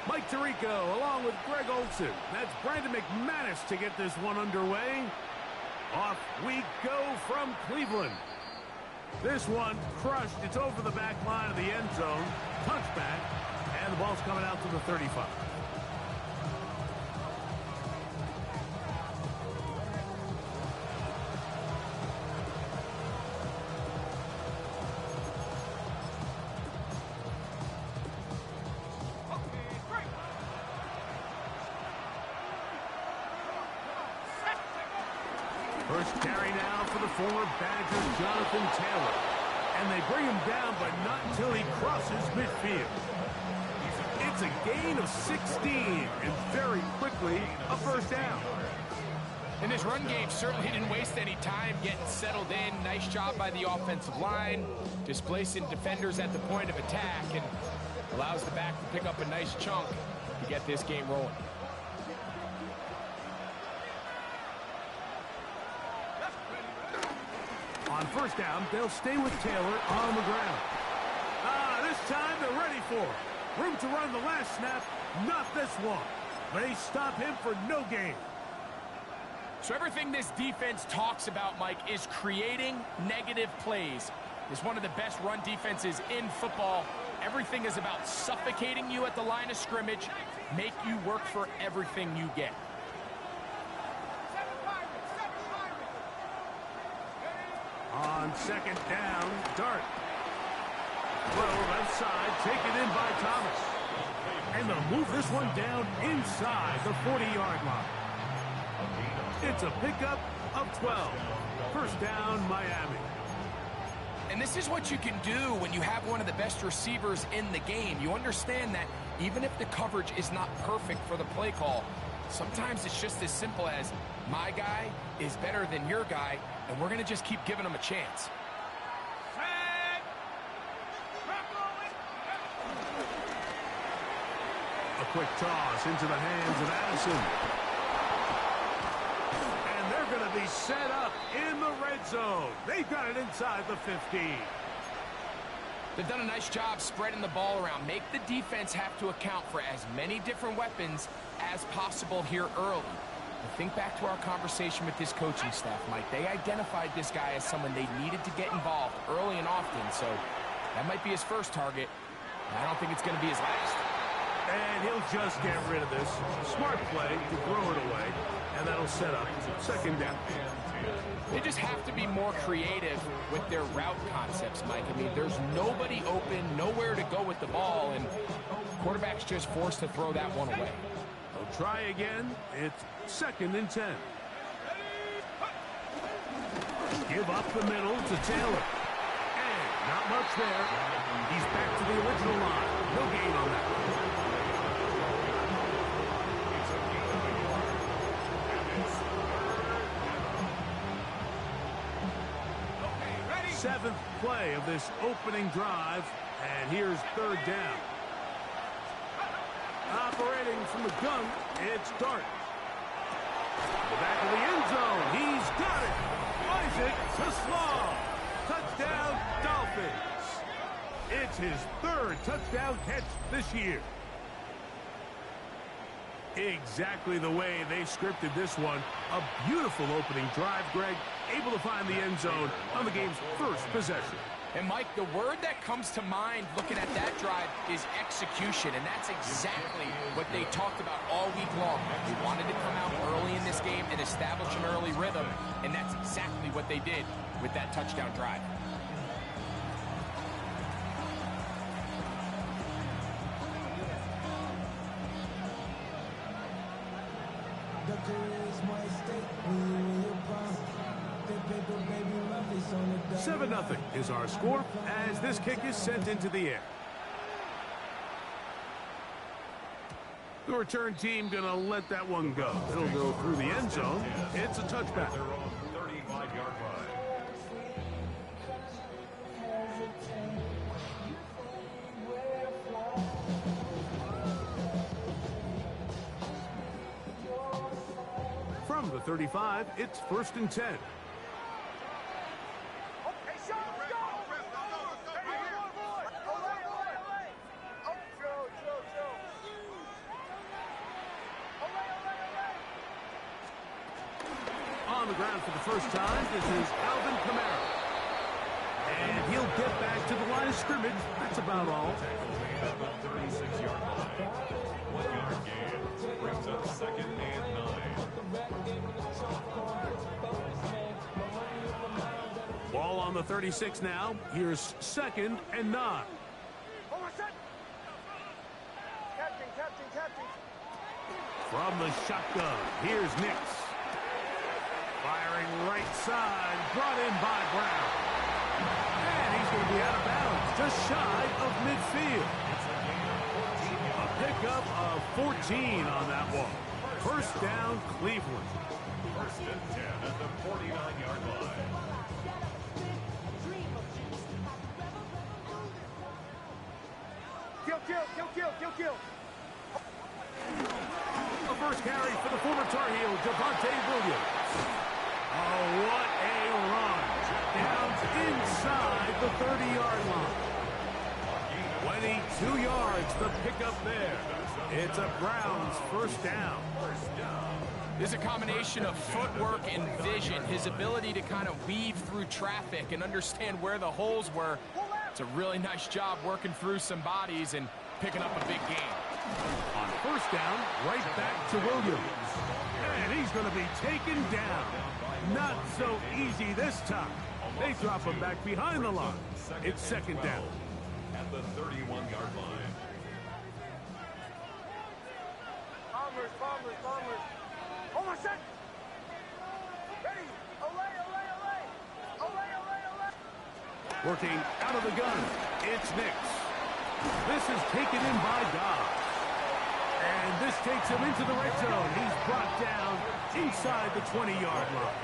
Mike Tirico along with Greg Olson. That's Brandon McManus to get this one underway. Off we go from Cleveland. This one crushed. It's over the back line of the end zone. Touchback. And the ball's coming out to the 35. First carry now for the former Badger Jonathan Taylor. And they bring him down, but not until he crosses midfield. It's a gain of 16, and very quickly, a first down. And this run game certainly didn't waste any time getting settled in. Nice job by the offensive line, displacing defenders at the point of attack, and allows the back to pick up a nice chunk to get this game rolling. On first down, they'll stay with Taylor on the ground. This time they're ready for it. Room to run the last snap, not this one. They stop him for no gain. So everything this defense talks about, Mike, is creating negative plays. It's one of the best run defenses in football. Everything is about suffocating you at the line of scrimmage, make you work for everything you get. On second down, Dart. Throw left side, taken in by Thomas. And they'll move this one down inside the 40-yard line. It's a pickup of 12. First down, Miami. And this is what you can do when you have one of the best receivers in the game. You understand that even if the coverage is not perfect for the play call, sometimes it's just as simple as my guy is better than your guy, and we're going to just keep giving him a chance. A quick toss into the hands of Addison. And they're going to be set up in the red zone. They've got it inside the 15. They've done a nice job spreading the ball around. Make the defense have to account for as many different weapons as possible here early. And think back to our conversation with this coaching staff, Mike. They identified this guy as someone they needed to get involved early and often, so that might be his first target. I don't think it's going to be his last. And he'll just get rid of this. Smart play to throw it away, and that'll set up second down. They just have to be more creative with their route concepts, Mike. I mean, there's nobody open, nowhere to go with the ball, and quarterback's just forced to throw that one away. They'll try again. It's second and 10. Give up the middle to Taylor. And not much there. He's back to the original line. No gain on that. Seventh play of this opening drive, and here's third down. Operating from the gun, it's Dart. The back of the end zone, he's got it. Isaac Tesla, touchdown Dolphins. It's his third touchdown catch this year. Exactly the way they scripted this one. A beautiful opening drive, Greg. Able to find the end zone on the game's first possession. And, Mike, the word that comes to mind looking at that drive is execution, and that's exactly what they talked about all week long. They wanted to come out early in this game and establish an early rhythm, and that's exactly what they did with that touchdown drive. Seven 0 is our score as this kick is sent into the air. The return team going to let that one go. It'll go through the end zone. It's a touchback. From the 35, it's first and 10. ground for the first time. This is Alvin Kamara. And he'll get back to the line of scrimmage. That's about all. At the 36-yard line. 1 yard gain. Brings up 2nd and 9. Ball on the 36 now. Here's 2nd and 9. From the shotgun, here's Nix. Firing right side, brought in by Brown. And he's going to be out of bounds, just shy of midfield. A pickup of 14 on that one. First down, Cleveland. 1st and 10 at the 49-yard line. Kill. The first carry for the former Tar Heel, Javonte Williams. Oh, what a run. Down inside the 30-yard line. 22 yards, the pickup there. It's a Browns first down. There's a combination of footwork and vision, his ability to kind of weave through traffic and understand where the holes were. It's a really nice job working through some bodies and picking up a big gain. On first down, right back to Williams. And he's going to be taken down. Not so easy this time. They drop him back behind the line. It's 2nd down. At the 31-yard line. Bombers. Oh, my son! Ready! Olay! Working out of the gun, it's Nix. This is taken in by Dobbs. And this takes him into the red zone. He's brought down inside the 20-yard line.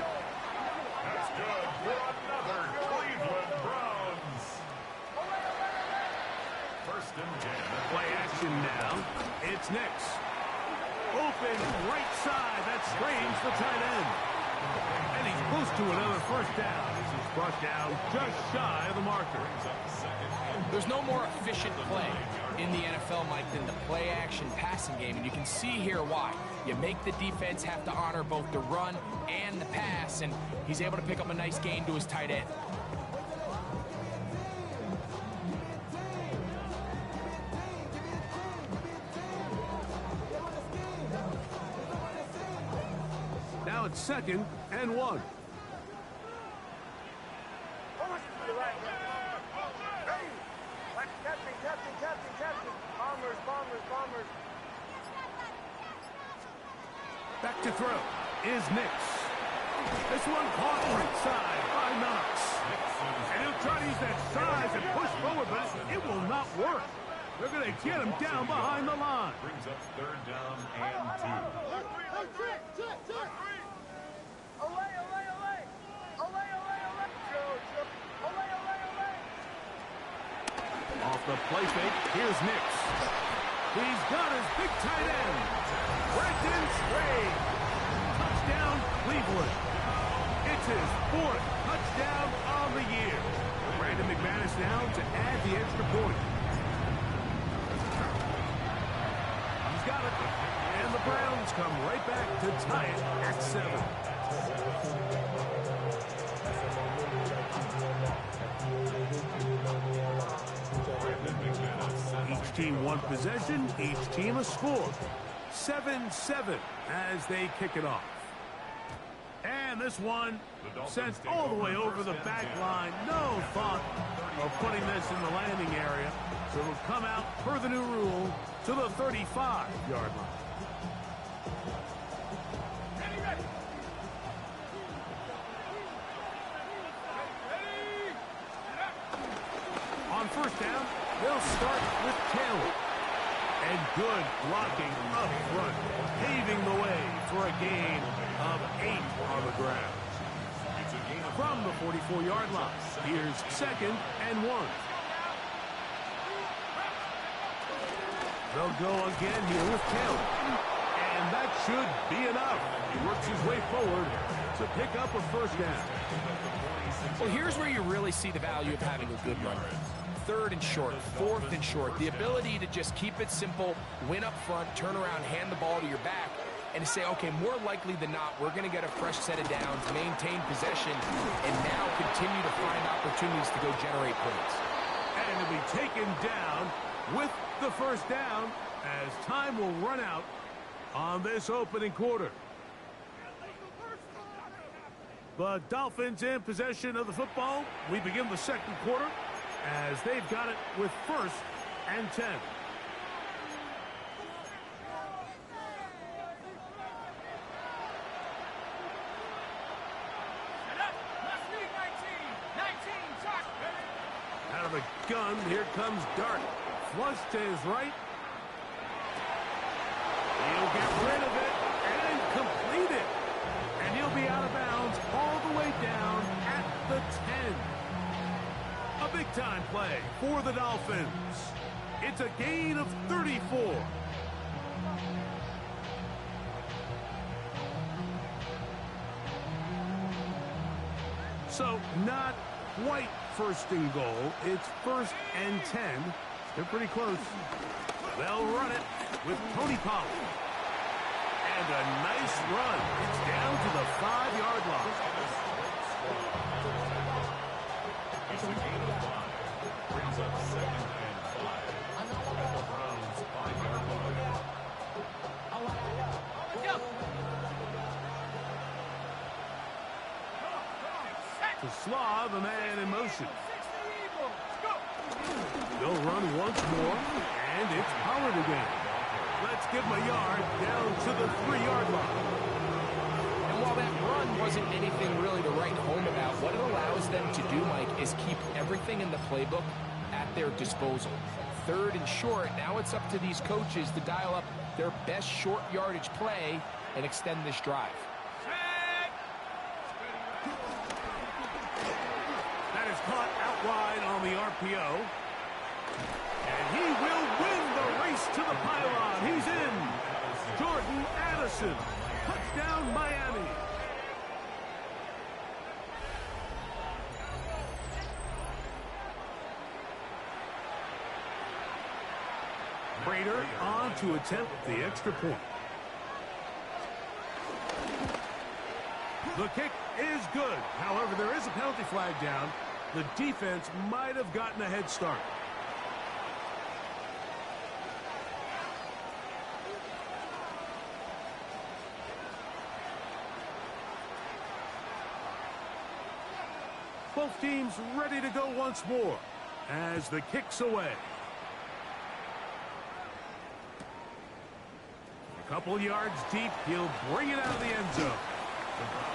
That's good for another Cleveland Browns. 1st and 10. Play action now. It's Nix. Open right side. That strains the tight end. And he's close to another first down. This is brought down just shy of the marker. There's no more efficient play in the NFL, Mike, than the play-action passing game, and you can see here why. You make the defense have to honor both the run and the pass, and he's able to pick up a nice gain to his tight end. Now it's 2nd and 1. Captain. Bombers. Back to throw is Nix. This one caught right side by Knox. And he'll try to use that size and push forward, but it will not work. They're going to get him down behind the line. Brings up 3rd down and 2. Off the play fake, here's Nix. He's got his big tight end. Brendan Strain. Touchdown, Cleveland. It's his 4th touchdown of the year. Brandon McManus now to add the extra point. He's got it. And the Browns come right back to tie it at 7. Each team one possession, each team a score. 7-7 as they kick it off. And this one sent all the way over the back line. No thought of putting this in the landing area. So it'll come out per the new rule to the 35-yard line. On first down, they'll start with Taylor. And good blocking up front, paving the way for a gain of 8 on the ground. From the 44-yard line, here's 2nd and 1. They'll go again here with Taylor. And that should be enough. He works his way forward to pick up a first down. Well, here's where you really see the value of having a good runner. 3rd and short, 4th and short. The ability to just keep it simple, win up front, turn around, hand the ball to your back, and to say, okay, more likely than not, we're going to get a fresh set of downs, maintain possession, and now continue to find opportunities to go generate points. And it'll be taken down with the first down as time will run out on this opening quarter. The Dolphins in possession of the football. We begin the second quarter as they've got it with 1st and 10. Out of the gun, here comes Dart. Flush to his right. He'll get rid of it and complete it. And he'll be out of bounds all the way down at the 10. A big-time play for the Dolphins. It's a gain of 34. So, not quite 1st and goal. It's 1st and 10. They're pretty close. They'll run it with Tony Pollard. And a nice run. It's down to the 5-yard line. It's a gain of 5. Brings up 2nd and 5. At the Browns' 5-yard line. To Slav, a man in motion. They'll run once more, and it's Pollard again. Let's give him a yard down to the 3-yard line. And while that run wasn't anything really to write home about, what it allows them to do, Mike, is keep everything in the playbook at their disposal. 3rd and short, now it's up to these coaches to dial up their best short yardage play and extend this drive. That is caught out wide on the RPO. And he will win the race to the pylon. He's in. Jordan Addison. Touchdown, Miami. Prater on to attempt the extra point. The kick is good. However, there is a penalty flag down. The defense might have gotten a head start. Both teams ready to go once more as the kick's away. A couple yards deep, he'll bring it out of the end zone.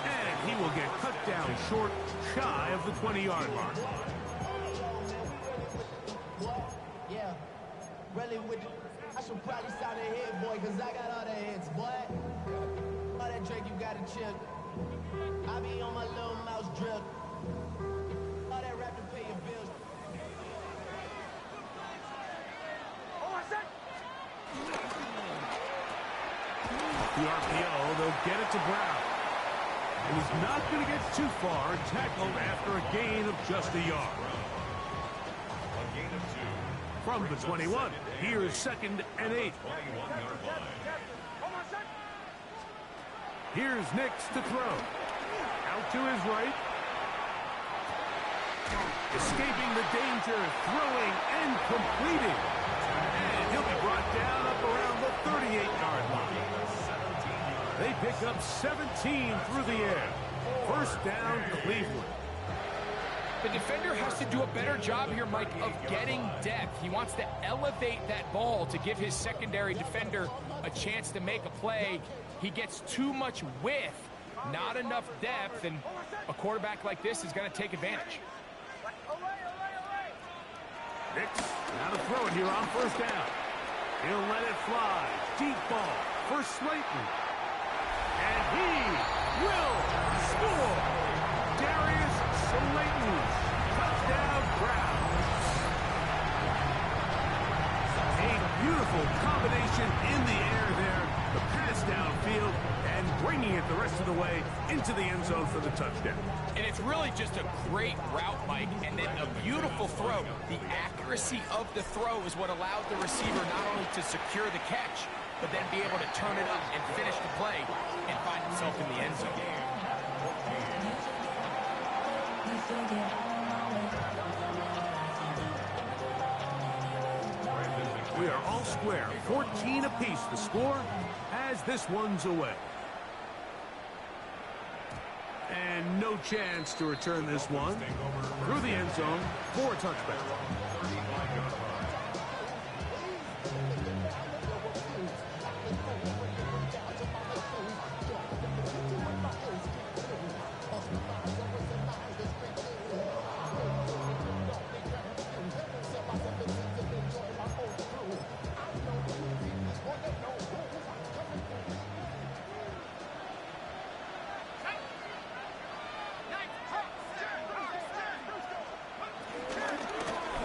And he will get cut down short, shy of the 20-yard mark. Yeah, really with the, I should probably start a head, boy, because I got all the heads, boy. All that Drake, you got to chill. I be on my little mouse drip. All that rap to pay your bills. The RPO, they'll get it to Brown. And he's not going to get too far, tackled after a gain of just a yard. A gain of 2. From the 21, here's 2nd and 8. 21-yard line. Here's Nix to throw. Out to his right. Escaping the danger, throwing and completing. And he'll be brought down up around the 38-yard line. They pick up 17 through the air. 1st down, Cleveland. The defender has to do a better job here, Mike, of getting depth. He wants to elevate that ball to give his secondary defender a chance to make a play. He gets too much width, not enough depth, and a quarterback like this is going to take advantage. Nix, now to throw it here on 1st down. He'll let it fly. Deep ball for Slayton. And he will score. Darius Slayton. Touchdown, Browns. A beautiful combination in the air there. The pass downfield and bringing it the rest of the way into the end zone for the touchdown. And it's really just a great route, Mike, and then a beautiful throw. The accuracy of the throw is what allowed the receiver not only to secure the catch, but then be able to turn it up and finish the play and find himself in the end zone. We are all square, 14 apiece the score as this one's away. And no chance to return this one through the end zone for a touchback.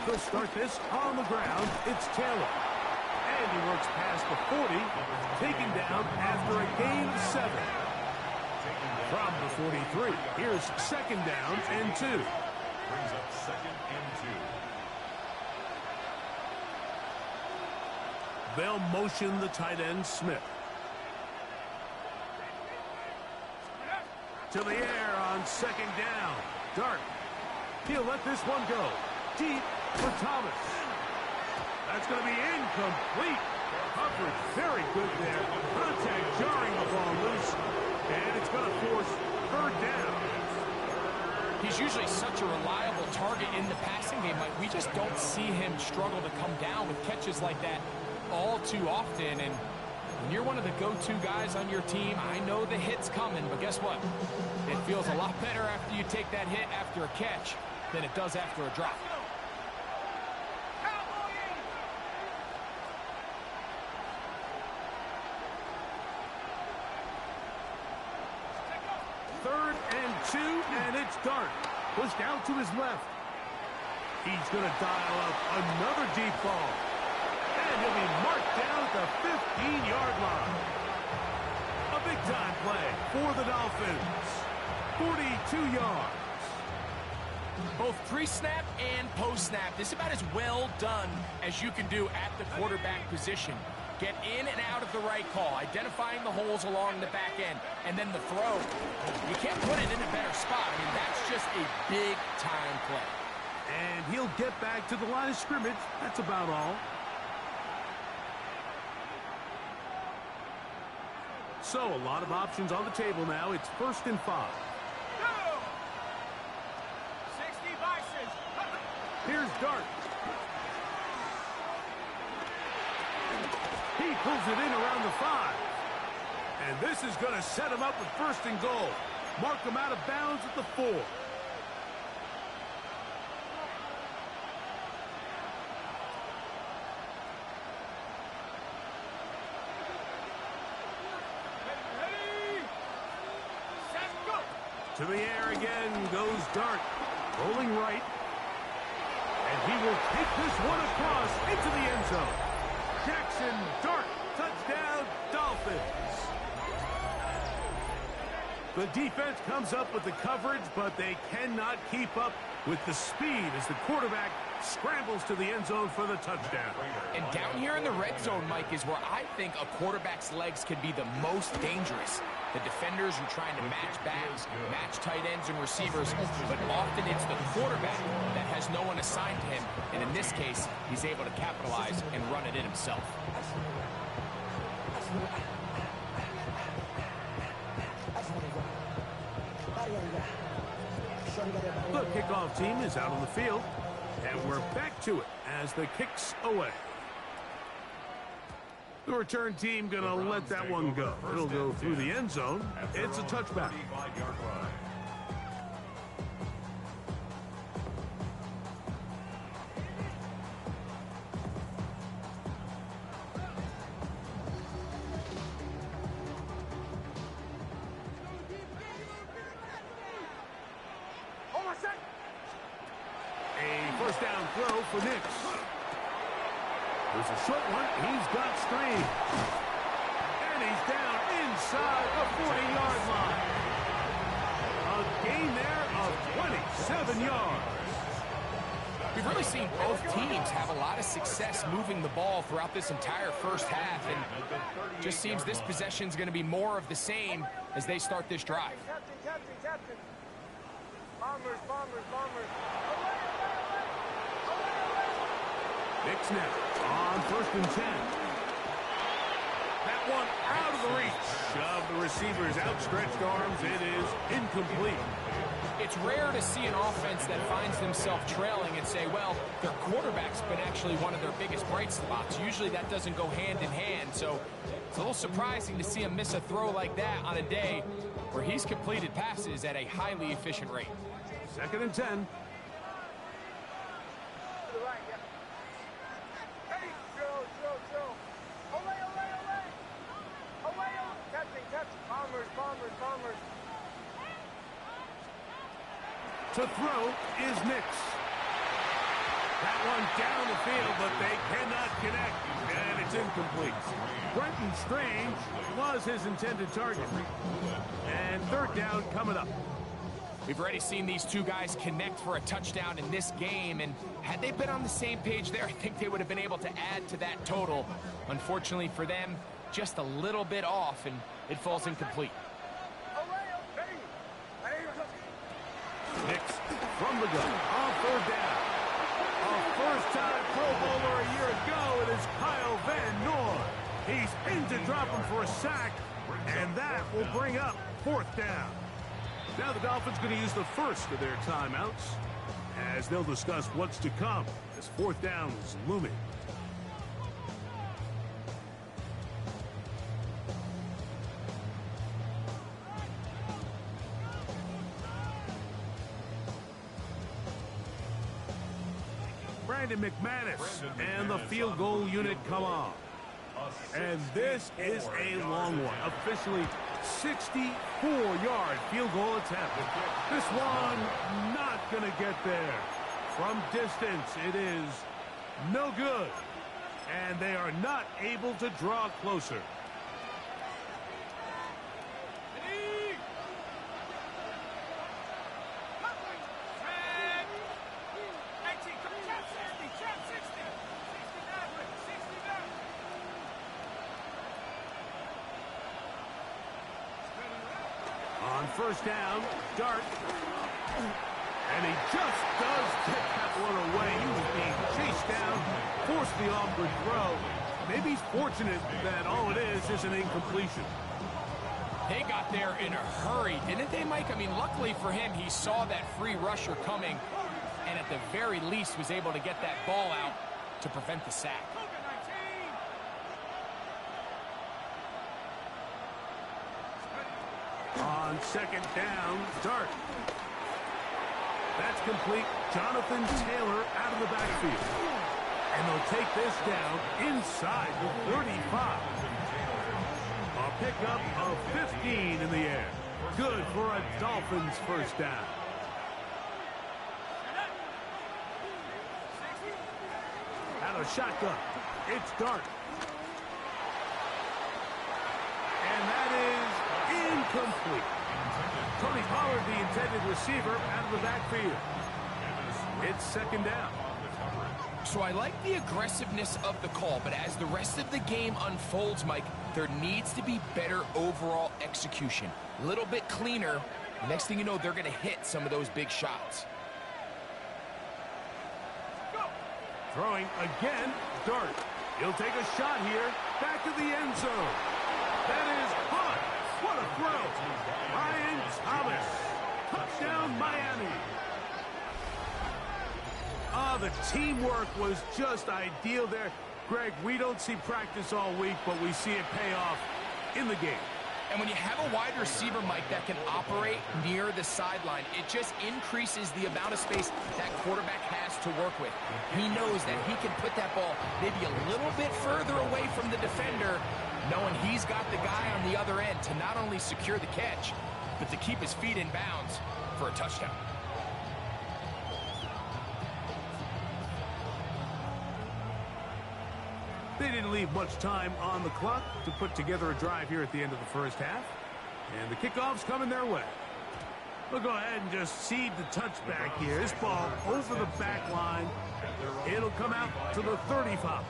They'll start this on the ground. It's Taylor. And he works past the 40, taken down after a gain of 7. From the 43, here's second down and 2. Brings up second and 2. They'll motion the tight end, Smith. To the air on second down. Dart. He'll let this one go. Deep for Thomas. That's going to be incomplete. Coverage very good there. Contact jarring the ball loose. And it's going to force third down. He's usually such a reliable target in the passing game. Like, we just don't see him struggle to come down with catches like that all too often. And when you're one of the go-to guys on your team, I know the hit's coming, but guess what? It feels a lot better after you take that hit after a catch than it does after a drop. Third and 2, and it's Dart. Pushed out to his left. He's going to dial up another deep ball. And he'll be marked down at the 15-yard line. A big-time play for the Dolphins. 42 yards. Both pre-snap and post-snap. This is about as well done as you can do at the quarterback position. Get in and out of the right call, identifying the holes along the back end, and then the throw. You can't put it in a better spot. I mean, that's just a big-time play. And he'll get back to the line of scrimmage. That's about all. So, a lot of options on the table now. It's 1st and 5. 60 vices. Here's Dart. He pulls it in around the 5. And this is going to set him up with 1st and goal. Mark him out of bounds at the 4. To the air again goes Dart, rolling right. And he will take this one across into the end zone. Jackson Dart, touchdown, Dolphins. The defense comes up with the coverage, but they cannot keep up with the speed as the quarterback scrambles to the end zone for the touchdown. And down here in the red zone, Mike, is where I think a quarterback's legs can be the most dangerous. The defenders are trying to match backs, match tight ends and receivers, but often it's the quarterback that has no one assigned to him. And in this case, he's able to capitalize and run it in himself. The kickoff team is out on the field, and we're back to it as the kick's away. The return team going to let that one go. It'll go through the end zone. It's a touchback. A first down throw for Nix. There's a short one. He's got screen. And he's down inside the 40-yard line. A gain there of 27 yards. We've really seen both teams have a lot of success moving the ball throughout this entire first half, and just seems this possession is going to be more of the same as they start this drive. Captain. Bombers. Nick now on 1st and 10. That one out of the reach of the receiver's outstretched arms. It is incomplete. It's rare to see an offense that finds themselves trailing and say, well, their quarterback's been actually one of their biggest bright spots. Usually that doesn't go hand in hand, so it's a little surprising to see him miss a throw like that on a day where he's completed passes at a highly efficient rate. 2nd and 10. Bombers. To throw is Nix. That one down the field, but they cannot connect, and it's incomplete. Brenton Strange was his intended target. And 3rd down coming up. We've already seen these two guys connect for a touchdown in this game, and had they been on the same page there, I think they would have been able to add to that total. Unfortunately for them, just a little bit off, and it falls incomplete. Nix from the gun on 3rd down. A first-time Pro Bowler a year ago, it is Kyle Van Noy. He's in to drop him for a sack, and that will bring up 4th down. Now the Dolphins going to use the first of their timeouts as they'll discuss what's to come as 4th down is looming. Brandon McManus and the field goal unit come on. And this is a long one. Officially 64-yard field goal attempt. This one not going to get there. From distance, it is no good. And they are not able to draw closer. On 1st down, Dart. And he just does get that one away. He was being chased down, forced the awkward throw. Maybe he's fortunate that all it is an incompletion. They got there in a hurry, didn't they, Mike? I mean, luckily for him, he saw that free rusher coming, and at the very least was able to get that ball out to prevent the sack. On 2nd down, Dart. That's complete. Jonathan Taylor out of the backfield. And they'll take this down inside the 35. A pickup of 15 in the air. Good for a Dolphins 1st down. Out of shotgun. It's Dart. And that is incomplete. Tony Pollard, the intended receiver, out of the backfield. It's 2nd down. So I like the aggressiveness of the call, but as the rest of the game unfolds, Mike, there needs to be better overall execution. A little bit cleaner. Next thing you know, they're going to hit some of those big shots. Throwing again, Dart. He'll take a shot here. Back to the end zone. That is caught. What a throw. Ryan Thomas. Touchdown, Miami. The teamwork was just ideal there. Greg, we don't see practice all week, but we see it pay off in the game. And when you have a wide receiver, Mike, that can operate near the sideline, it just increases the amount of space that quarterback has to work with. He knows that he can put that ball maybe a little bit further away from the defender, knowing he's got the guy on the other end to not only secure the catch, but to keep his feet in bounds for a touchdown. They didn't leave much time on the clock to put together a drive here at the end of the first half. And the kickoff's coming their way. We'll go ahead and just cede the touchback here. This ball over the back line. It'll come out to the 35.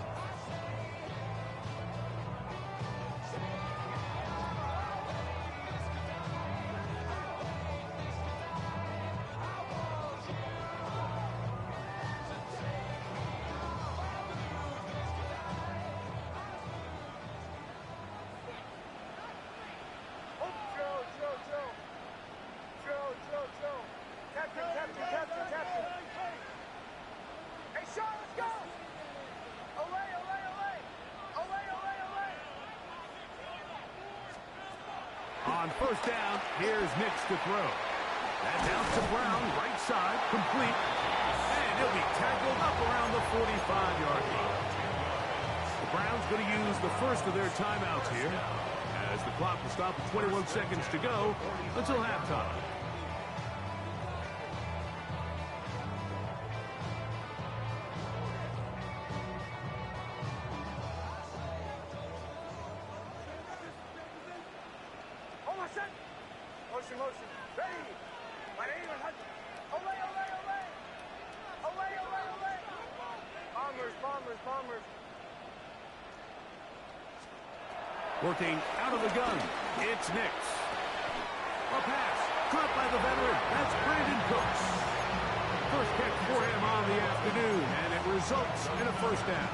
On first down, here's Nix to throw. That's out to Brown, right side, complete. And he'll be tackled up around the 45-yard line. The Browns going to use the first of their timeouts here, as the clock will stop at 21 seconds to go until halftime. Motion. Ready. My name is Olay. Bombers. Working out of the gun, it's Nix. A pass, caught by the veteran. That's Brandon Cooks. First catch for him on the afternoon, and it results in a first down.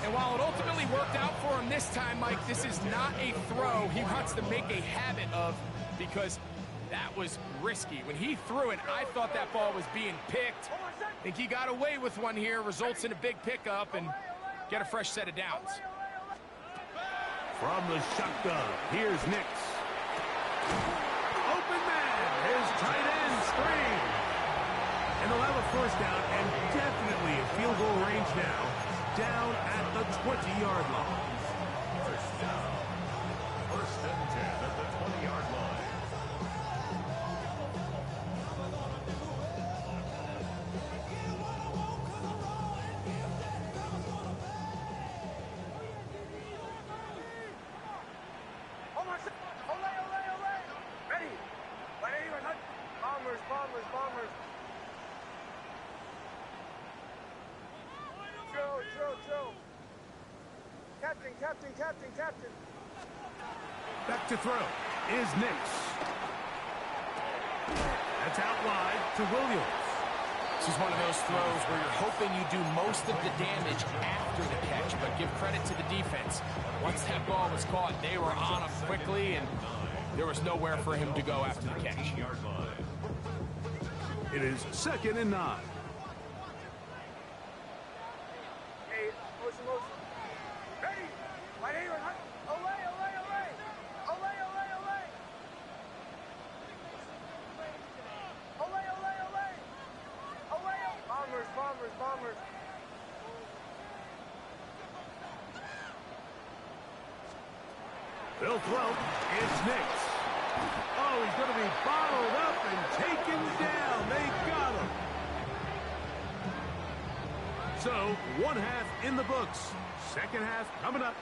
And while it ultimately worked out for him this time, Mike, this is not a throw he wants to make a habit of, because that was risky. When he threw it, I thought that ball was being picked. I think he got away with one here, results in a big pickup, and get a fresh set of downs. From the shotgun, here's Nix. Open man, his tight end screen. And they'll have a first down and definitely a field goal range now, down at the 20-yard line. First down. First and 10 at the 20-yard line. Ready. My name is Bombers. Joe. Captain. Back to throw is Nix. That's out wide to Williams. This is one of those throws where you're hoping you do most of the damage after the catch, but give credit to the defense. Once that ball was caught, they were on him quickly, and there was nowhere for him to go after the catch. It is 2nd and 9. Hey, motion. Ready. My name is Olay. Bombers. They'll throw. It's Nix. Oh, he's going to be bottled up and taken down. They got him. So, one half in the books. Second half coming up.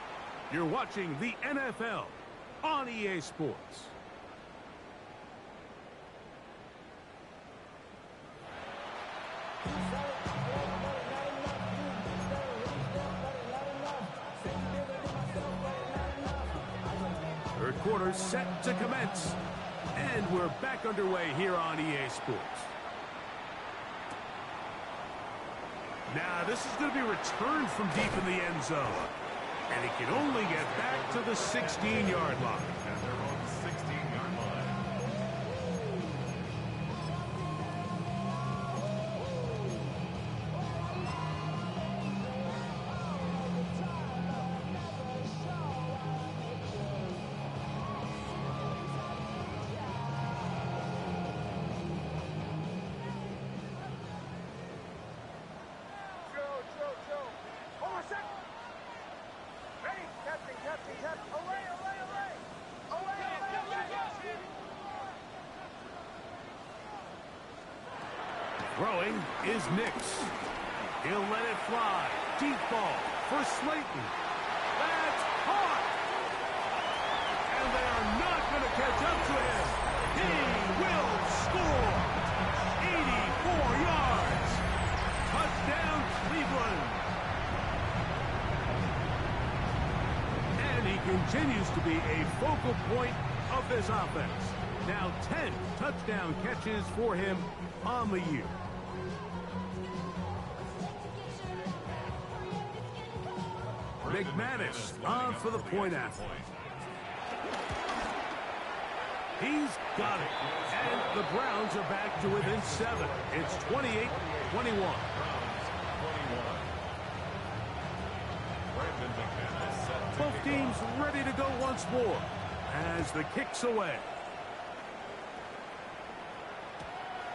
You're watching the NFL on EA Sports. Third quarter set to commence. And we're back underway here on EA Sports. Now, this is going to be returned from deep in the end zone. And he can only get back to the 16-yard line. And they're on the 16-yard line. Joe. Hold on a second. Ready. Captain. Away. Throwing is Nix. He'll let it fly. Deep ball for Slayton. That's caught. And they are not going to catch up to him. He will score. 84 yards. Touchdown, Cleveland. And he continues to be a focal point of this offense. Now 10 touchdown catches for him on the year. McManus on for the point after. He's got it. And the Browns are back to within 7. It's 28-21. Both teams ready to go once more as the kick's away.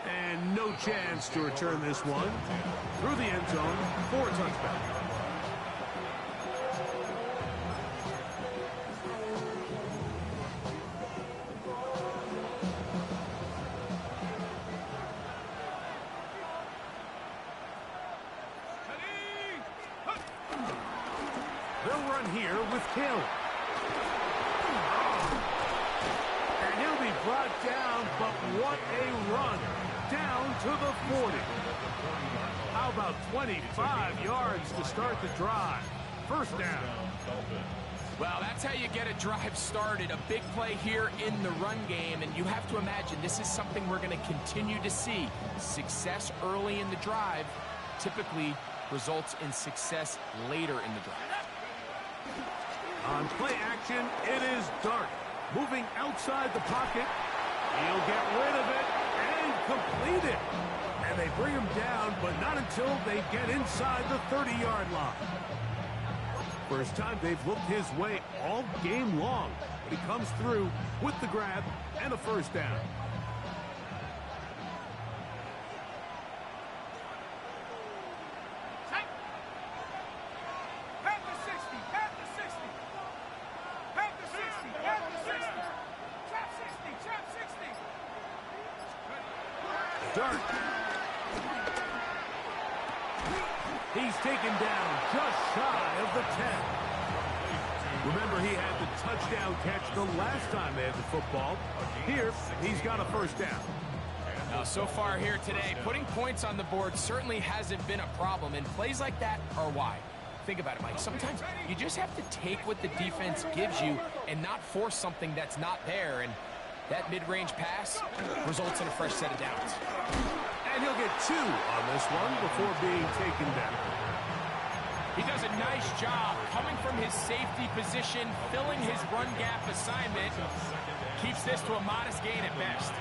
And no chance to return this one through the end zone for a touchback. They'll run here with Caleb. And he'll be brought down, but what a run. Down to the 40. How about 25 yards to start the drive? First down. Well, that's how you get a drive started. A big play here in the run game, and you have to imagine this is something we're going to continue to see. Success early in the drive typically results in success later in the drive. On play action, it is Dart. Moving outside the pocket. He'll get rid of it and complete it. And they bring him down, but not until they get inside the 30-yard line. First time they've looked his way all game long. But he comes through with the grab and a first down. Dart. He's taken down just shy of the 10. Remember, he had the touchdown catch the last time they had the football. Here, he's got a first down. Now, so far here today, putting points on the board certainly hasn't been a problem, and plays like that are why. Think about it, Mike. Sometimes you just have to take what the defense gives you and not force something that's not there, and that mid-range pass results in a fresh set of downs. And he'll get 2 on this one before being taken down. He does a nice job coming from his safety position, filling his run gap assignment. Keeps this to a modest gain at best.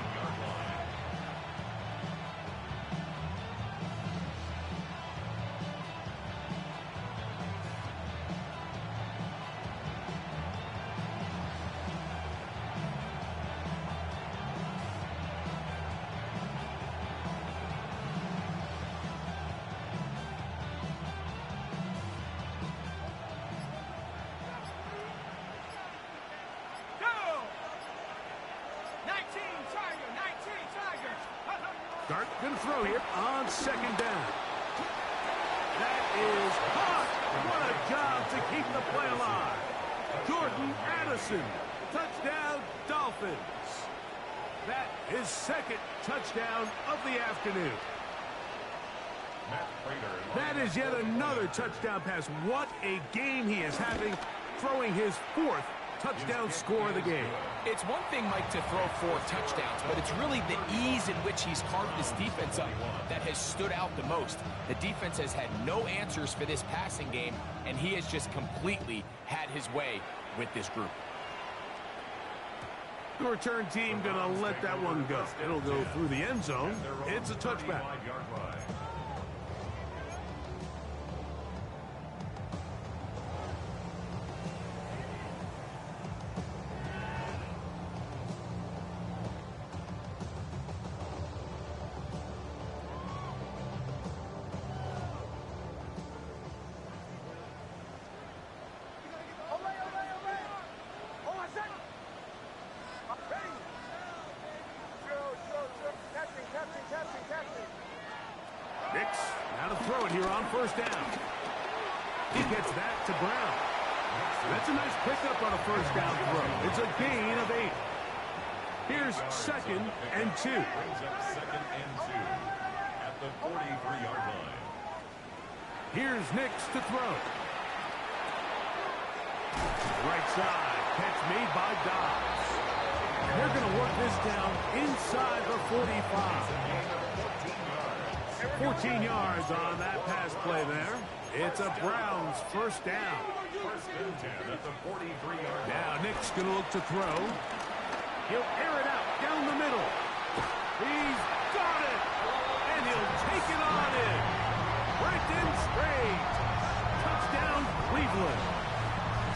Dart going to throw here on second down. That is caught. What a job to keep the play alive. Jordan Addison, touchdown Dolphins. That is second touchdown of the afternoon. That is yet another touchdown pass. What a game he is having, throwing his 4th touchdown score of the game. It's one thing, Mike, to throw 4 touchdowns, but it's really the ease in which he's carved this defense up that has stood out the most. The defense has had no answers for this passing game, and he has just completely had his way with this group. The return team going to let that one go. It'll go through the end zone. It's a touchback. Throw it here on first down. He gets that to Brown. That's a nice pickup on a first down throw. It's a gain of 8. Here's 2nd and 2. Brings up 2nd and 2 at the 43-yard line. Here's Nix to throw. Right side, catch made by Dobbs. And they're going to work this down inside the 45. 14 yards on that pass play there. It's a Browns first down. First and 10 at the 43-yard line. Now Nick's going to look to throw. He'll air it out down the middle. He's got it. And he'll take it on in. Right in straight. Touchdown, Cleveland.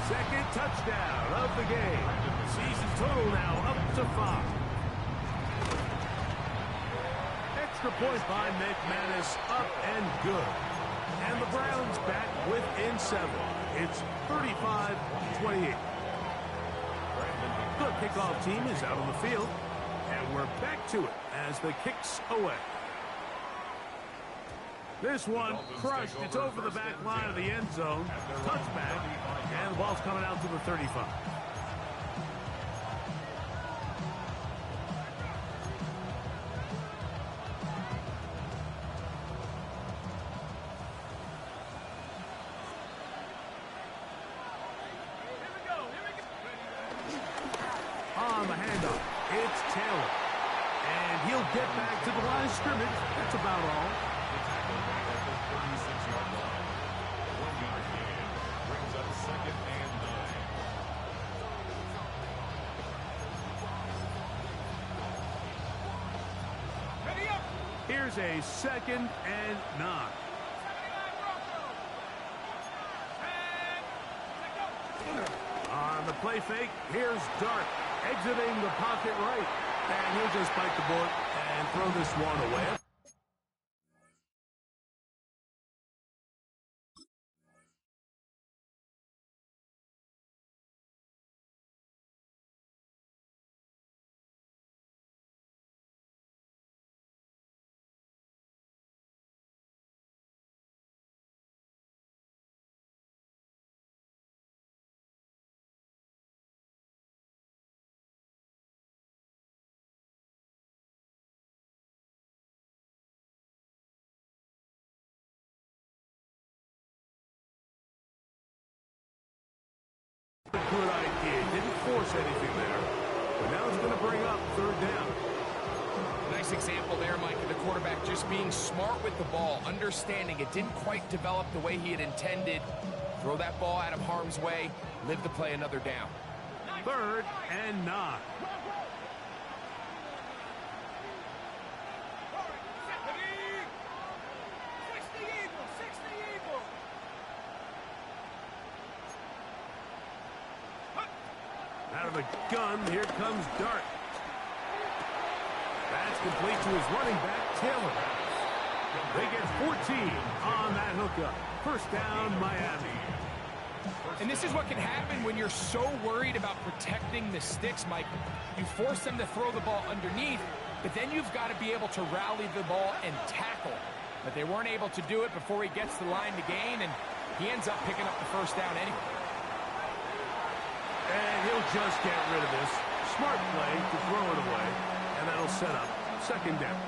Second touchdown of the game. Season total now up to 5. Extra point by McManus, up and good. And the Browns back within 7. It's 35-28. The kickoff team is out on the field. And we're back to it as the kick's away. This one crushed. It's over the back line of the end zone. Touchback. And the ball's coming out to the 35. On the handoff, it's Taylor. And he'll get back to the line of scrimmage. That's about all. The tackle made at the 36-yard line. 1-yard gain brings up 2nd and 9. Here's a 2nd and 9. On the play fake, here's Dart exiting the pocket right. And he'll just bite the bullet and throw this one away. Good idea. Didn't force anything there. But now it's going to bring up 3rd down. Nice example there, Mike, of the quarterback just being smart with the ball, understanding it didn't quite develop the way he had intended. Throw that ball out of harm's way, live to play another down. 3rd and 9. Out of the gun, here comes Dart. That's complete to his running back, Taylor. They get 14 on that hookup. First down, Miami. And this is what can happen when you're so worried about protecting the sticks, Mike. You force them to throw the ball underneath, but then you've got to be able to rally the ball and tackle. But they weren't able to do it before he gets the line to gain, and he ends up picking up the first down anyway. And he'll just get rid of this. Smart play to throw it away, and that'll set up 2nd down.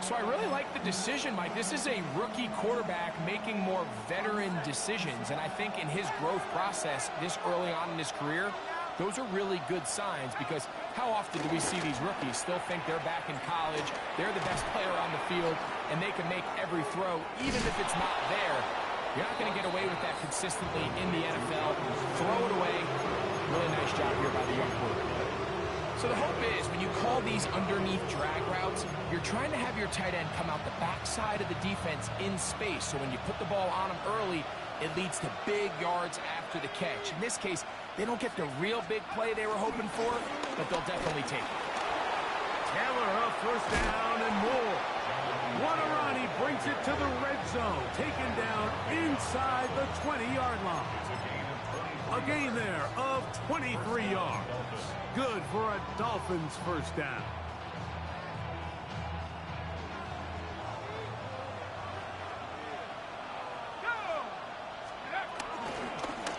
So I really like the decision, Mike. This is a rookie quarterback making more veteran decisions, and I think in his growth process this early on in his career, those are really good signs, because how often do we see these rookies still think they're back in college, they're the best player on the field, and they can make every throw, even if it's not there. You're not going to get away with that consistently in the NFL. Throw it away. Really nice job here by the young quarterback. So the hope is, when you call these underneath drag routes, you're trying to have your tight end come out the backside of the defense in space. So when you put the ball on him early, it leads to big yards after the catch. In this case, they don't get the real big play they were hoping for, but they'll definitely take it. Taylor up first down and more. What a run. He brings it to the red zone. Taken down inside the 20-yard line. A gain there of 23 yards. Good for a Dolphins first down.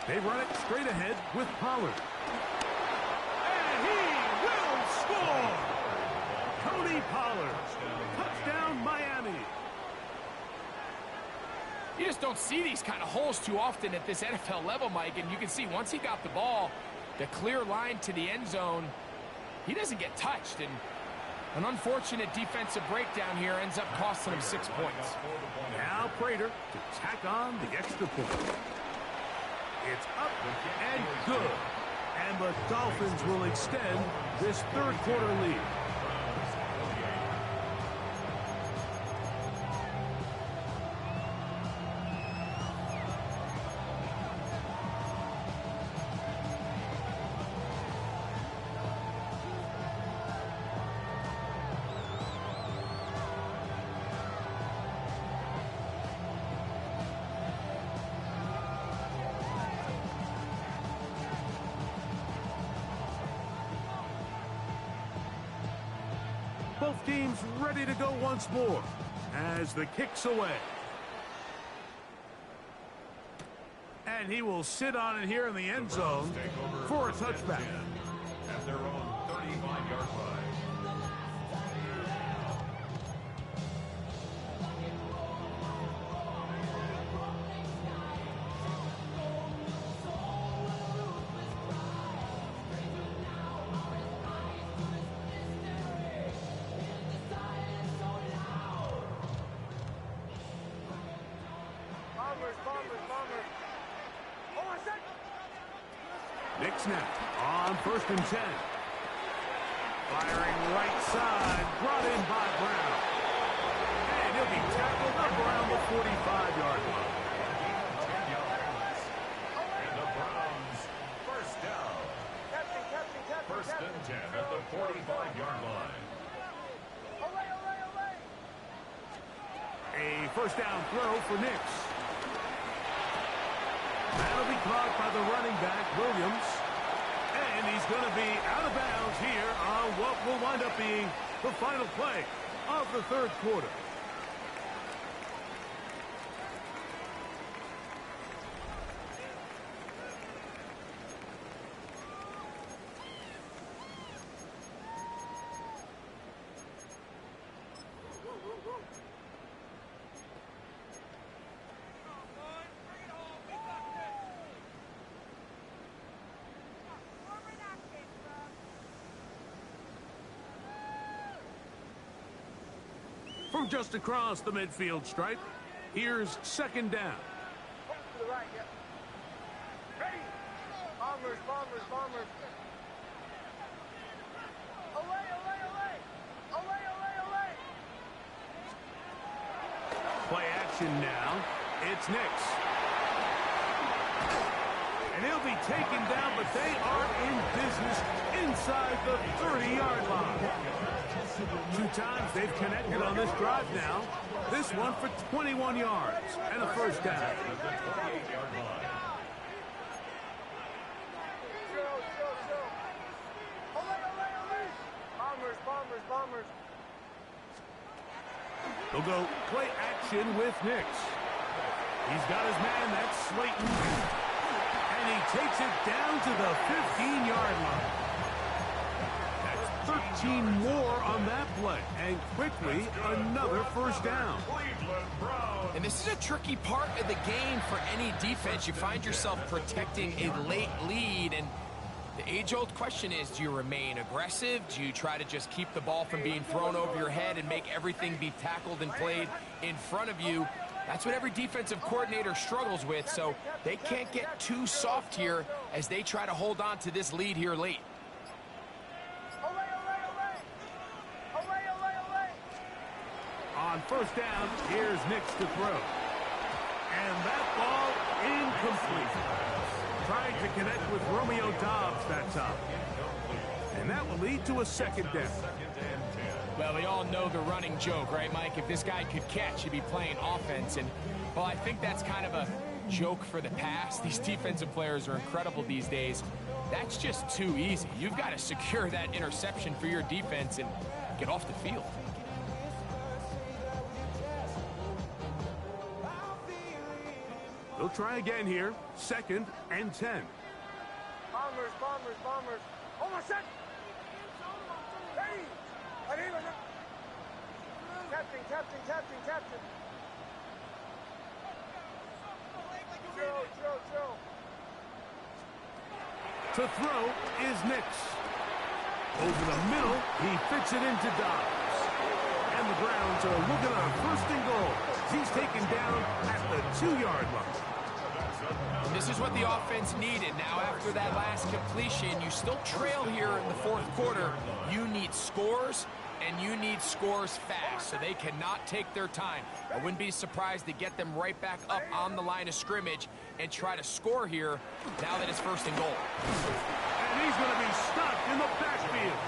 They run it straight ahead with Pollard. And he will score! Pollard. Touchdown, Miami. You just don't see these kind of holes too often at this NFL level, Mike, and you can see once he got the ball, the clear line to the end zone, he doesn't get touched, and an unfortunate defensive breakdown here ends up costing him 6 points. Now Prater to tack on the extra point. It's up and good. And the Dolphins will extend this third quarter lead. Both teams ready to go once more as the kick's away. And he will sit on it here in the end zone for a touchback. At their own 35-yard line. Nick snap on 1st and 10. Firing right side, brought in by Brown. And he'll be tackled up around the 45-yard line. 10 yards. And the Browns, first down. First and 10 at the 45-yard line. A first down throw for Nix. That'll be caught by the running back, Williams. And he's going to be out of bounds here on what will wind up being the final play of the third quarter. From just across the midfield stripe, here's second down. To the right, yeah. Ready. Bombers. Away. Play action now. It's Nix. And he'll be taken down, but they are in business inside the 30-yard line. 2 times they've connected on this drive now. This one for 21 yards and a first down. Bombers. They'll go play action with Nix. He's got his man, that's Slayton. And he takes it down to the 15-yard line. That's 13 more on that play. And quickly, another first down. And this is a tricky part of the game for any defense. You find yourself protecting a late lead, and the age-old question is, do you remain aggressive? Do you try to just keep the ball from being thrown over your head and make everything be tackled and played in front of you? That's what every defensive coordinator struggles with, so they can't get too soft here as they try to hold on to this lead here late. On first down, here's Nix to throw. And that ball incomplete. Trying to connect with Romeo Doubs that time. And that will lead to a second down. Well, we all know the running joke, right, Mike? If this guy could catch, he'd be playing offense. And, well, I think that's kind of a joke for the past. These defensive players are incredible these days. That's just too easy. You've got to secure that interception for your defense and get off the field. They'll try again here. 2nd and 10. Bombers. Almost set. Ready. Captain, captain, captain, captain. Drill. To throw is Nix. Over the middle, he fits it into Dobbs. And the Browns are looking on 1st and goal. He's taken down at the 2-yard line. This is what the offense needed. Now, after that last completion, you still trail here in the 4th quarter. You need scores, and you need scores fast, so they cannot take their time. I wouldn't be surprised to get them right back up on the line of scrimmage and try to score here now that it's 1st and goal. And he's going to be stopped in the backfield.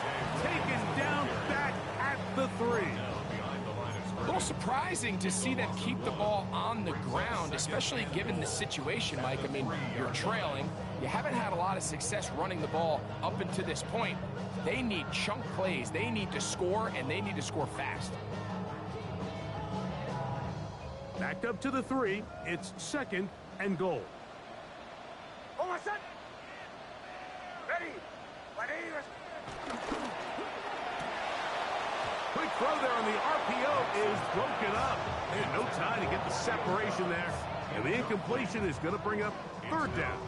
Taken down back at the 3. A little surprising to see them keep the ball on the ground, especially given the situation, Mike. I mean, you're trailing. You haven't had a lot of success running the ball up until this point. They need chunk plays. They need to score, and they need to score fast. Back up to the 3. It's 2nd and goal. Hold on, son. Ready. Quick throw there on the RPO is broken up. And no time to get the separation there. And the incompletion is going to bring up 3rd down.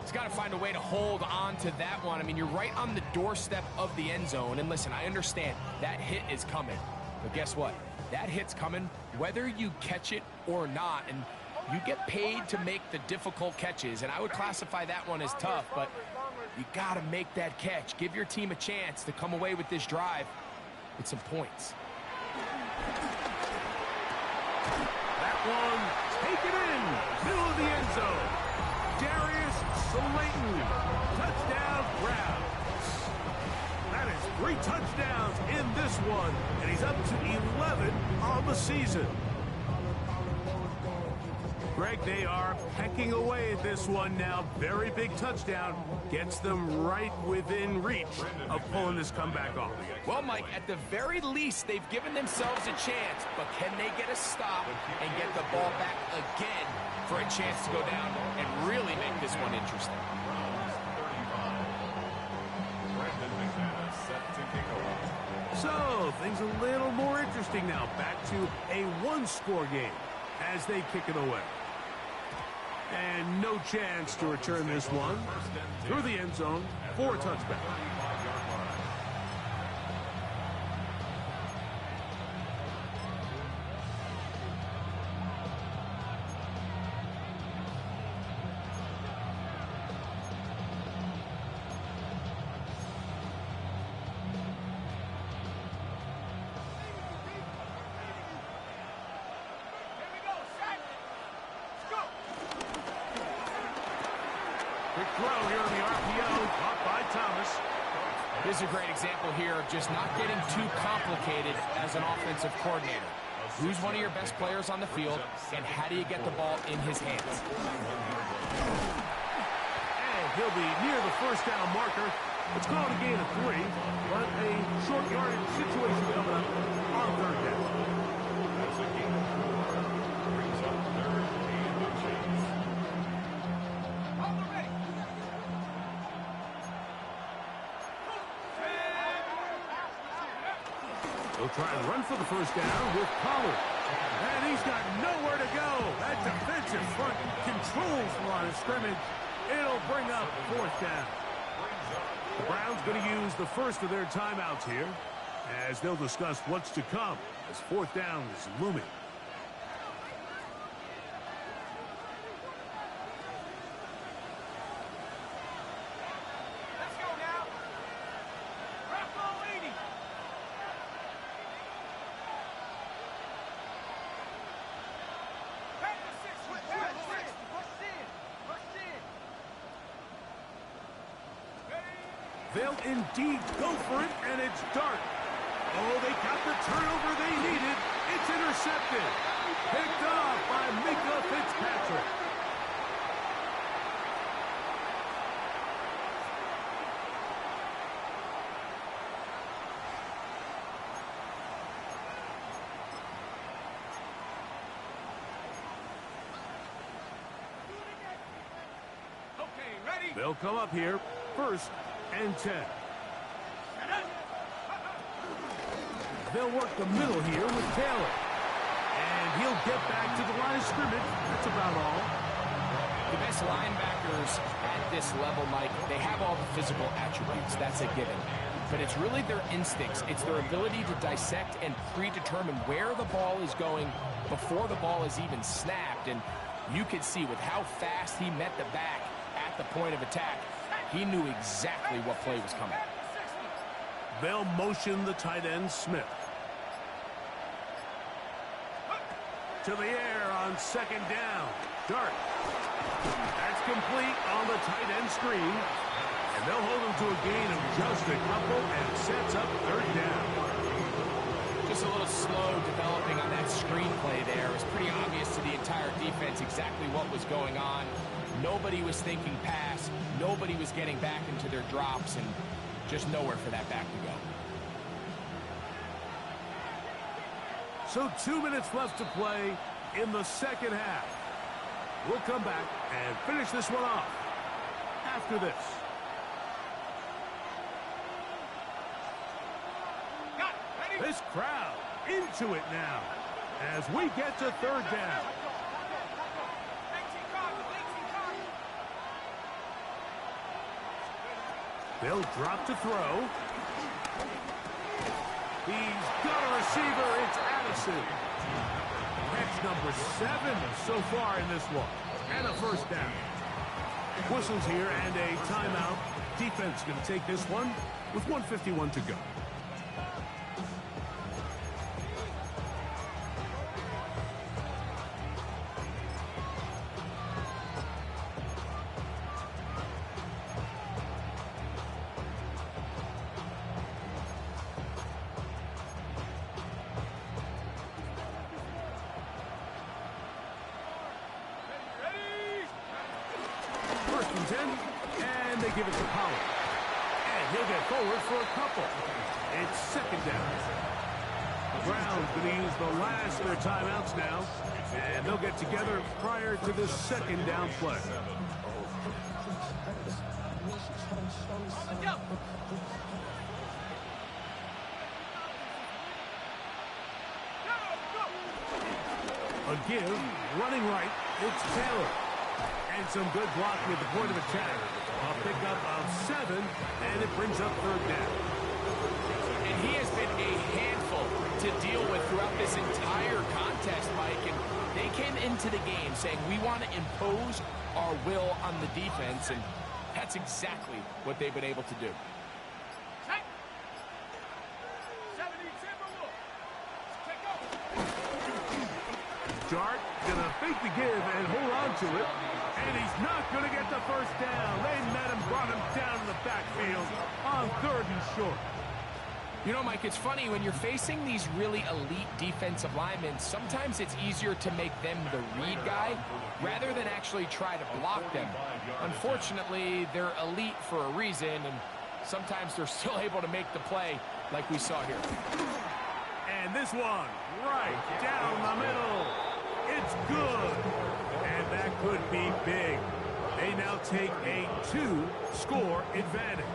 He's got to find a way to hold on to that one. I mean, you're right on the doorstep of the end zone. And listen, I understand that hit is coming. But guess what? That hit's coming whether you catch it or not. And you get paid to make the difficult catches. And I would classify that one as tough. But you got to make that catch. Give your team a chance to come away with this drive with some points. That one taken in. Middle of the end zone. Darius Slayton. Touchdown, Browns. That is 3 touchdowns in this one. And he's up to 11 on the season. Greg, they are pecking away at this one now. Very big touchdown. Gets them right within reach of pulling this comeback off. Well, Mike, at the very least, they've given themselves a chance. But can they get a stop and get the ball back again for a chance to go down and really make this one interesting? So, things a little more interesting now. Back to a 1-score game as they kick it away. And no chance to return this one through the end zone for a touchback. Quick throw here on the RPO, caught by Thomas. This is a great example here of just not getting too complicated as an offensive coordinator. Who's one of your best players on the field, and how do you get the ball in his hands? And he'll be near the 1st down marker. It's called a gain of 3, but a short yardage situation coming up on 3rd down. That's a gain. Brings up 3rd and inches. He'll try and run for the 1st down with Pollard. And he's got nowhere to go. That defensive front controls the line of scrimmage. It'll bring up 4th down. The Browns going to use the first of their timeouts here as they'll discuss what's to come as 4th down is looming. Let's go now. Rocco leading. Back to 6. Push in. They'll indeed go for it, and it's Dart. Oh, they got the turnover they needed. It's intercepted. Picked off by Mika Fitzpatrick. Okay, ready? They'll come up here, 1st and 10. They'll work the middle here with Taylor. And he'll get back to the line of scrimmage. That's about all. The best linebackers at this level, Mike, they have all the physical attributes. That's a given. But it's really their instincts. It's their ability to dissect and predetermine where the ball is going before the ball is even snapped. And you could see with how fast he met the back at the point of attack, he knew exactly what play was coming. They'll motion the tight end, Smith. To the air on second down. Dart. That's complete on the tight end screen. And they'll hold him to a gain of just a couple and sets up third down. Just a little slow developing on that screenplay there. It was pretty obvious to the entire defense exactly what was going on. Nobody was thinking pass. Nobody was getting back into their drops, and just nowhere for that back to go. So 2 minutes left to play in the second half. We'll come back and finish this one off after this. This crowd into it now as we get to third down. They'll drop to throw. He's got a receiver. It's Addison. Catch number 7 so far in this one. And a first down. Whistles here and a timeout. Defense going to take this one with 1:51 to go. And they give it to Pollard. And he'll get forward for a couple. It's second down. The Browns going to use the last of their timeouts now. And they'll get together prior to this second down play. A give, running right, it's Taylor. And some good blocking at the point of attack. A pickup of 7, and it brings up third down. And he has been a handful to deal with throughout this entire contest, Mike. And they came into the game saying, we want to impose our will on the defense, and that's exactly what they've been able to do. Dart gonna fake the give and hold on to it. And he's not gonna get the first down. They met him, brought him down to the backfield on third and short. You know, Mike, it's funny, when you're facing these really elite defensive linemen, sometimes it's easier to make them the read guy rather than actually try to block them. Unfortunately, they're elite for a reason, and sometimes they're still able to make the play like we saw here. And this one, right down the middle. It's good. And that could be big. They now take a 2-score advantage.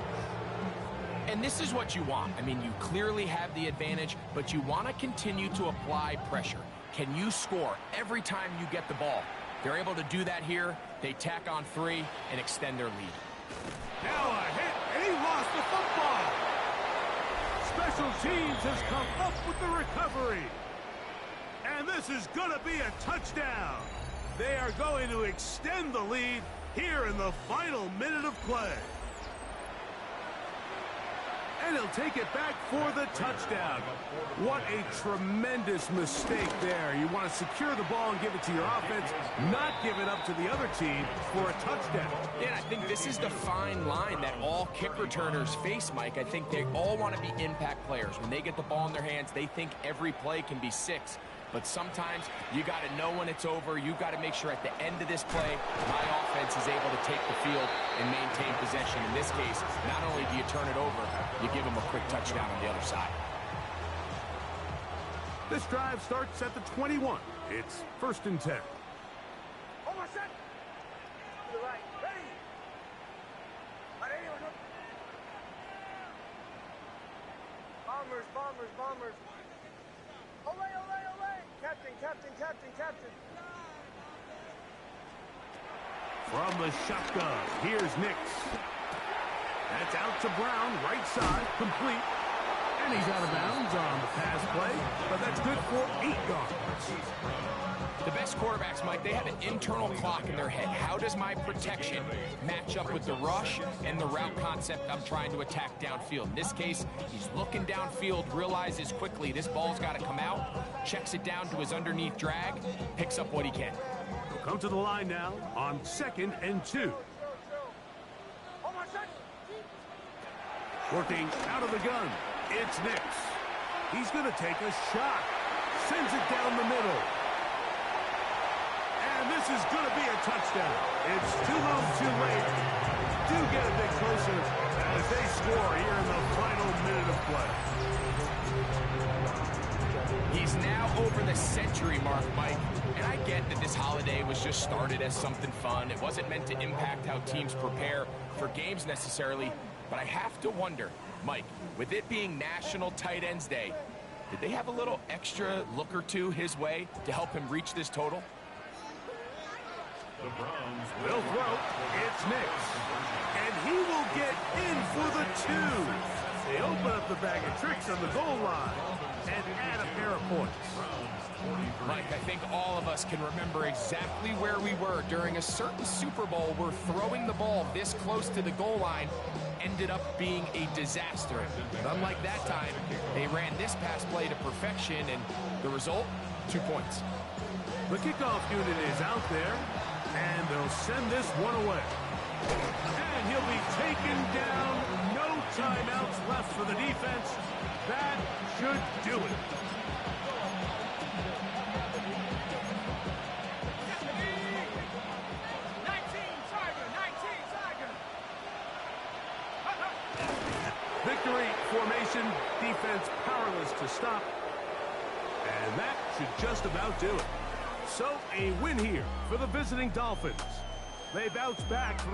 And this is what you want. I mean, you clearly have the advantage, but you want to continue to apply pressure. Can you score every time you get the ball? They're able to do that here. They tack on 3 and extend their lead. Now a hit, and he lost the football. Special teams has come up with the recovery. And this is going to be a touchdown. They are going to extend the lead here in the final minute of play. And he'll take it back for the touchdown. What a tremendous mistake there. You want to secure the ball and give it to your offense, not give it up to the other team for a touchdown. Yeah, I think this is the fine line that all kick returners face, Mike. I think they all want to be impact players. When they get the ball in their hands, they think every play can be 6. But sometimes you got to know when it's over. You got to make sure at the end of this play, my offense is able to take the field and maintain possession. In this case, not only do you turn it over, you give them a quick touchdown on the other side. This drive starts at the 21. It's 1st and 10. Hold on, set. To the right. Ready. Bombers, bombers, bombers. Ole, ole, ole! Captain, captain, captain, captain. From the shotgun, here's Nix. That's out to Brown, right side, complete. And he's out of bounds on the pass play, but that's good for 8 yards. The best quarterbacks, Mike, they have an internal clock in their head. How does my protection match up with the rush and the route concept I'm trying to attack downfield? In this case, he's looking downfield, realizes quickly this ball's got to come out, checks it down to his underneath drag, picks up what he can. He'll come to the line now on 2nd and 2. Hold on, set. Working out of the gun, it's Nix. He's going to take a shot. Sends it down the middle. And this is going to be a touchdown. It's too little, too late. Do get a bit closer as they score here in the final minute of play. He's now over the century mark, Mike. And I get that this holiday was just started as something fun. It wasn't meant to impact how teams prepare for games necessarily. But I have to wonder, Mike, with it being National Tight Ends Day, did they have a little extra look or two his way to help him reach this total? The Browns Will throw. It's Nix. And he will get in for the 2. They open up the bag of tricks on the goal line and add a pair of points. Mike, I think all of us can remember exactly where we were during a certain Super Bowl where throwing the ball this close to the goal line ended up being a disaster. But unlike that time, they ran this pass play to perfection, and the result, 2 points. The kickoff unit is out there, and they'll send this one away. And he'll be taken down. No timeouts left for the defense. That should do it. Victory formation, defense powerless to stop. And that should just about do it. So a win here for the visiting Dolphins. They bounce back from